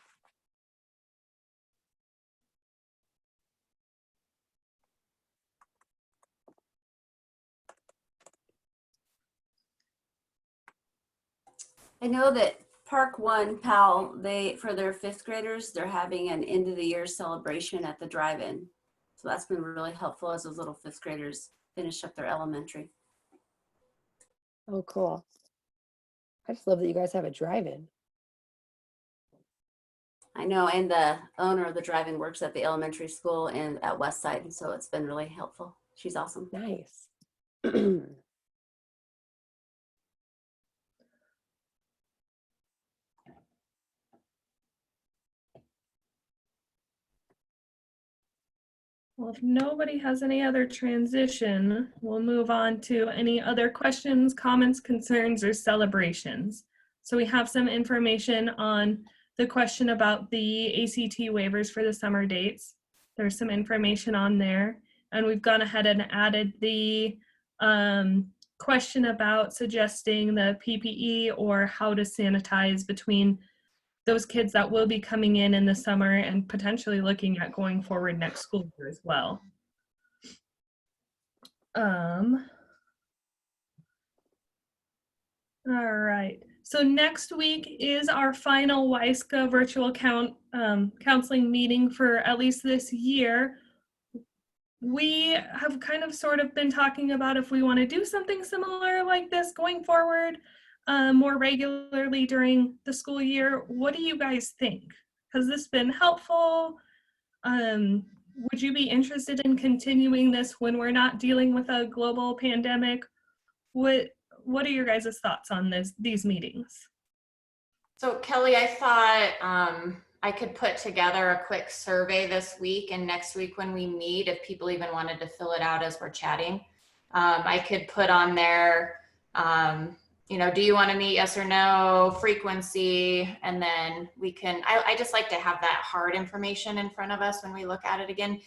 I know that Park One, Powell, for their fifth graders, they're having an end of the year celebration at the drive-in. So that's been really helpful as those little fifth graders finish up their elementary. Oh, cool. I just love that you guys have a drive-in. I know, and the owner of the drive-in works at the elementary school and at Westside, and so it's been really helpful. She's awesome. Nice. Well, if nobody has any other transition, we'll move on to any other questions, comments, concerns, or celebrations. So we have some information on the question about the ACT waivers for the summer dates. There's some information on there. And we've gone ahead and added the question about suggesting the PPE or how to sanitize between those kids that will be coming in the summer and potentially looking at going forward next school year as well. All right. So next week is our final WISCA virtual counseling meeting for at least this year. We have kind of sort of been talking about if we want to do something similar like this going forward more regularly during the school year. What do you guys think? Has this been helpful? Would you be interested in continuing this when we're not dealing with a global pandemic? What are your guys' thoughts on these meetings? So Kelly, I thought I could put together a quick survey this week, and next week when we meet, if people even wanted to fill it out as we're chatting, I could put on there, do you want to meet, yes or no, frequency, and then we can, I just like to have that hard information in front of us when we look at it again.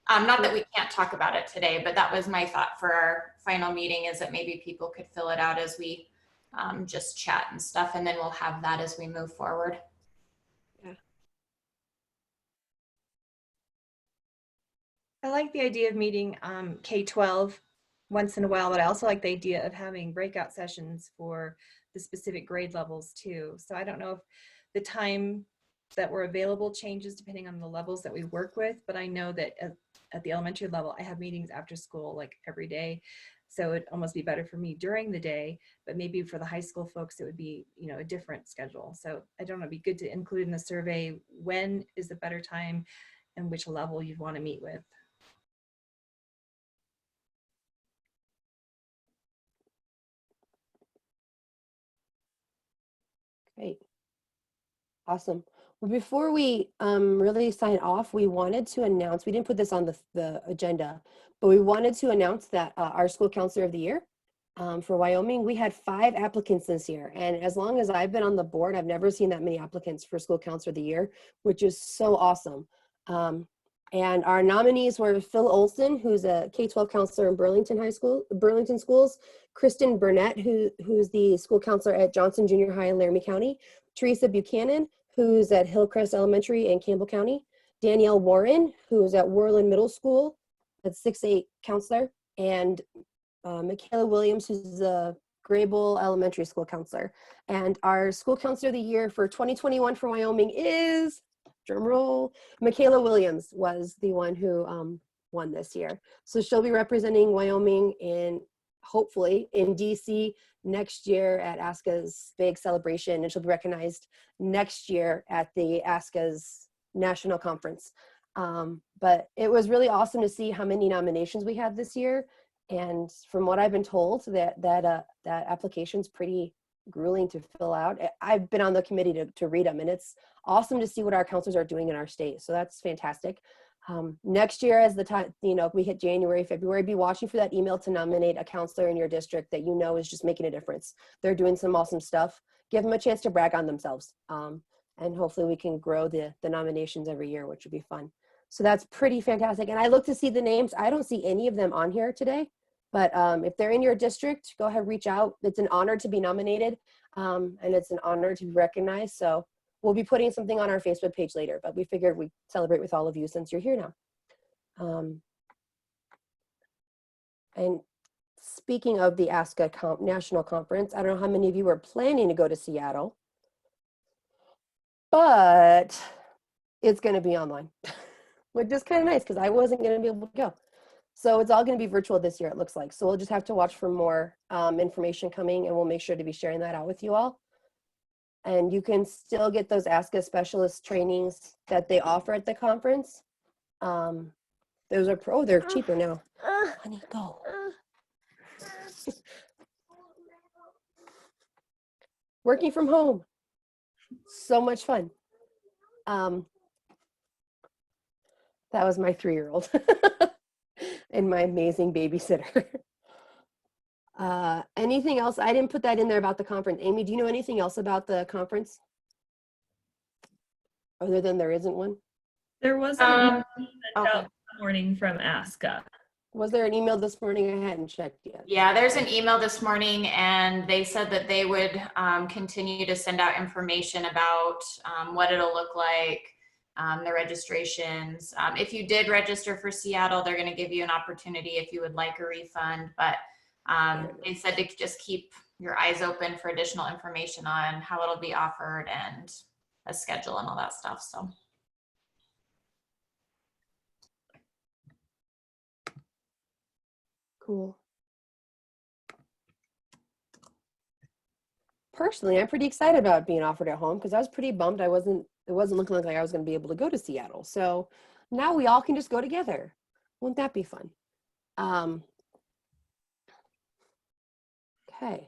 Not that we can't talk about it today, but that was my thought for our final meeting, is that maybe people could fill it out as we just chat and stuff, and then we'll have that as we move forward. Yeah. I like the idea of meeting K-12 once in a while, but I also like the idea of having breakout sessions for the specific grade levels too. So I don't know if the time that we're available changes depending on the levels that we work with, but I know that at the elementary level, I have meetings after school like every day. So it'd almost be better for me during the day, but maybe for the high school folks, it would be, a different schedule. So I don't know, it'd be good to include in the survey, when is the better time and which level you'd want to meet with. Great. Awesome. Well, before we really sign off, we wanted to announce, we didn't put this on the agenda, but we wanted to announce that our school counselor of the year for Wyoming, we had 5 applicants this year. And as long as I've been on the board, I've never seen that many applicants for school counselor of the year, which is so awesome. And our nominees were Phil Olson, who's a K-12 counselor in Burlington Schools, Kristen Burnett, who's the school counselor at Johnson Junior High in Laramie County, Teresa Buchanan, who's at Hillcrest Elementary in Campbell County, Danielle Warren, who's at Worland Middle School, at 6-8 counselor, and Michaela Williams, who's the Grable Elementary School counselor. And our school counselor of the year for 2021 for Wyoming is, drum roll, Michaela Williams was the one who won this year. So she'll be representing Wyoming hopefully in DC next year at ASCA's big celebration, and she'll be recognized next year at the ASCA's national conference. But it was really awesome to see how many nominations we had this year. And from what I've been told, that application's pretty grueling to fill out. I've been on the committee to read them, and it's awesome to see what our counselors are doing in our state. So that's fantastic. Next year, as the time, we hit January, February, be watching for that email to nominate a counselor in your district that you know is just making a difference. They're doing some awesome stuff. Give them a chance to brag on themselves. And hopefully we can grow the nominations every year, which would be fun. So that's pretty fantastic. And I look to see the names. I don't see any of them on here today, but if they're in your district, go ahead, reach out. It's an honor to be nominated, and it's an honor to be recognized. So we'll be putting something on our Facebook page later, but we figured we'd celebrate with all of you since you're here now. And speaking of the ASCA National Conference, I don't know how many of you were planning to go to Seattle, but it's going to be online, which is kind of nice because I wasn't going to be able to go. So it's all going to be virtual this year, it looks like. So we'll just have to watch for more information coming, and we'll make sure to be sharing that out with you all. And you can still get those ASCA specialist trainings that they offer at the conference. Those are, they're cheaper now. Honey, go. Working from home. So much fun. That was my 3-year-old and my amazing babysitter. Anything else? I didn't put that in there about the conference. Amy, do you know anything else about the conference? Other than there isn't one? There was an email sent out this morning from ASCA. Was there an email this morning? I hadn't checked yet. Yeah, there's an email this morning, and they said that they would continue to send out information about what it'll look like, the registrations. If you did register for Seattle, they're going to give you an opportunity if you would like a refund, but they said to just keep your eyes open for additional information on how it'll be offered and a schedule and all that stuff. So. Cool. Personally, I'm pretty excited about being offered at home because I was pretty bummed it wasn't looking like I was going to be able to go to Seattle. So now we all can just go together. Wouldn't that be fun? Okay.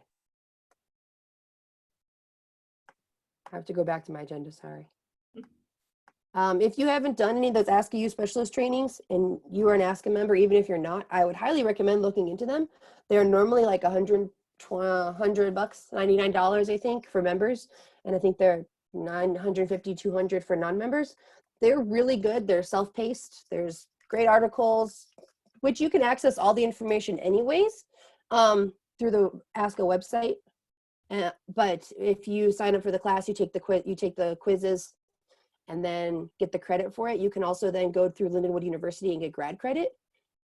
I have to go back to my agenda, sorry. If you haven't done any of those Ask a U specialist trainings and you are an ASCA member, even if you're not, I would highly recommend looking into them. They're normally like $100, $99, I think, for members. And I think they're $950, $200 for non-members. They're really good. They're self-paced. There's great articles, which you can access all the information anyways through the ASCA website. But if you sign up for the class, you take the quizzes, and then get the credit for it. You can also then go through Lindenwood University and get grad credit,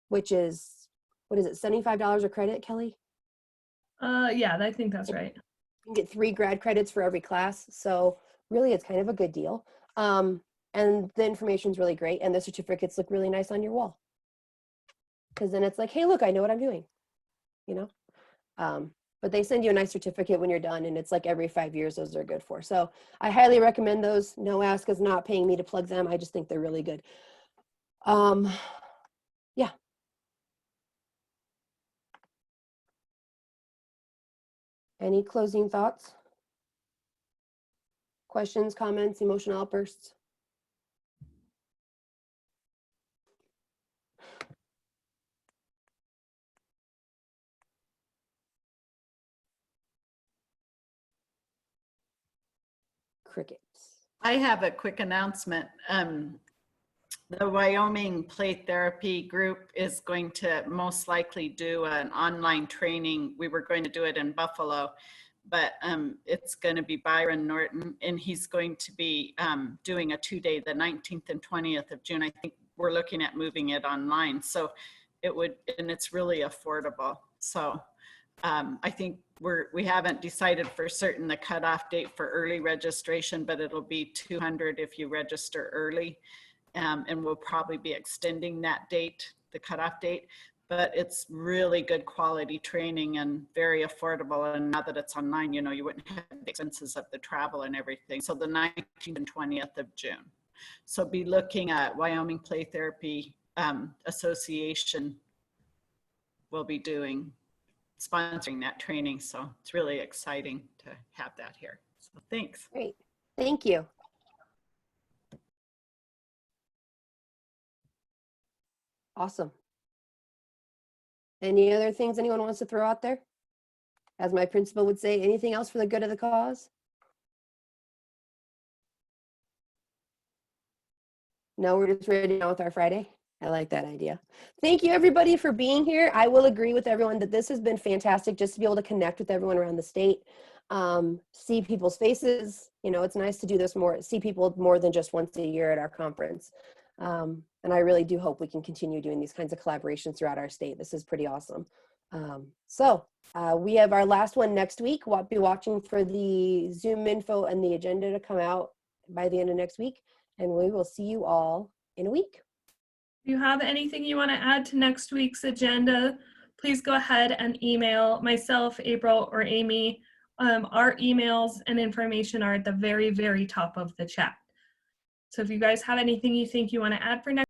which is, what is it, $75 a credit, Kelly? Yeah, I think that's right. You can get 3 grad credits for every class. So really it's kind of a good deal. And the information's really great, and the certificates look really nice on your wall. Because then it's like, hey, look, I know what I'm doing, you know? But they send you a nice certificate when you're done, and it's like every 5 years those are good for. So I highly recommend those. No ASCA's not paying me to plug them. I just think they're really good. Yeah. Any closing thoughts? Questions, comments, emotional outbursts? Crickets. I have a quick announcement. The Wyoming play therapy group is going to most likely do an online training. We were going to do it in Buffalo, but it's going to be Byron Norton, and he's going to be doing a 2-day, the 19th and 20th of June. I think we're looking at moving it online. So it would, and it's really affordable. So I think we haven't decided for certain the cutoff date for early registration, but it'll be 200 if you register early. And we'll probably be extending that date, the cutoff date, but it's really good quality training and very affordable. And now that it's online, you know, you wouldn't have the expenses of the travel and everything. So the 19th and 20th of June. So be looking at Wyoming Play Therapy Association will be sponsoring that training. So it's really exciting to have that here. So thanks. Great. Thank you. Awesome. Any other things anyone wants to throw out there? As my principal would say, anything else for the good of the cause? No, we're just ready now with our Friday. I like that idea. Thank you everybody for being here. I will agree with everyone that this has been fantastic just to be able to connect with everyone around the state, see people's faces. You know, it's nice to do this more, see people more than just once a year at our conference. And I really do hope we can continue doing these kinds of collaborations throughout our state. This is pretty awesome. We have our last one next week. We'll be watching for the Zoom info and the agenda to come out by the end of next week. And we will see you all in a week. If you have anything you want to add to next week's agenda, please go ahead and email myself, April, or Amy. Our emails and information are at the very, very top of the chat. So if you guys have anything you think you want to add for next